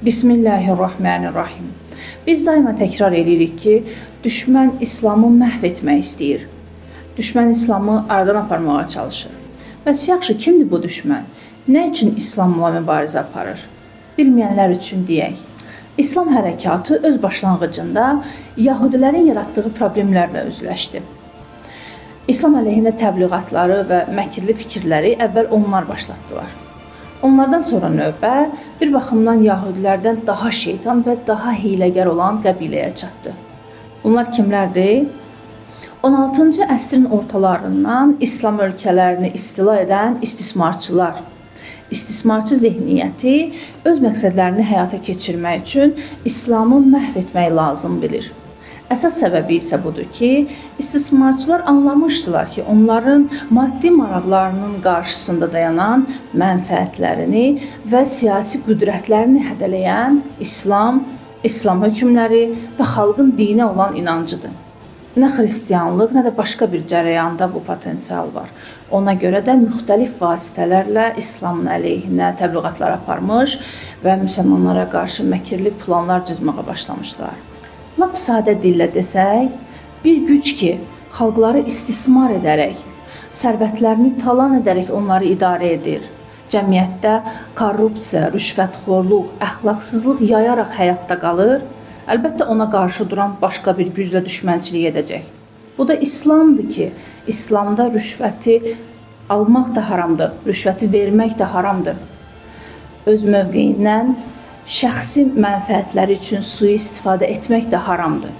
Bismillahirrahmanirrahim. Biz daima təkrar edirik ki, düşmən İslamı məhv etmək istəyir. Düşmən İslamı aradan aparmağa çalışır. Bəs yaxşı, kimdir bu düşmən? Nə üçün İslamla mübarizə aparır? Bilməyənlər üçün deyək. İslam hərəkatı öz başlanğıcında Yahudilərin yaratdığı problemlərlə üzləşdi. İslam əleyhinə təbliğatları və məkirli fikirləri əvvəl onlar başlatdılar. Onlardan sonra növbə bir baxımdan Yahudilərdən daha şeytan və daha hiyləgər olan qəbiləyə çatdı. Bunlar kimlərdir? 16-cı əsrin ortalarından İslam ölkələrini istila edən istismarçılar. İstismarçı zehniyyəti öz məqsədlərini həyata keçirmək üçün İslamı məhv etmək lazım bilir. Əsas səbəbi isə budur ki, istismarçılar anlamışdılar ki, onların maddi maraqlarının qarşısında dayanan mənfəətlərini və siyasi qüdrətlərini hədələyən İslam hökmləri və xalqın dinə olan inancıdır. Nə xristianlıq, nə də başqa bir cərəyanda bu potensial var. Ona görə də müxtəlif vasitələrlə İslamın əleyhinə təbliğatlar aparmış və müsəlmanlara qarşı məkirli planlar cızmağa başlamışlar. Lap sadə dillə desək, bir güc ki, xalqları istismar edərək, sərvətlərini talan edərək onları idarə edir, cəmiyyətdə korrupsiya, rüşvətxorluq, əxlaqsızlıq yayaraq həyatda qalır, əlbəttə ona qarşı duran başqa bir güclə düşmənçilik edəcək. Bu da İslamdır ki, İslamda rüşvəti almaq da haramdır, rüşvəti vermək də haramdır. Öz mövqeyindən şəxsi mənfəətləri üçün sui-istifadə etmək də haramdır.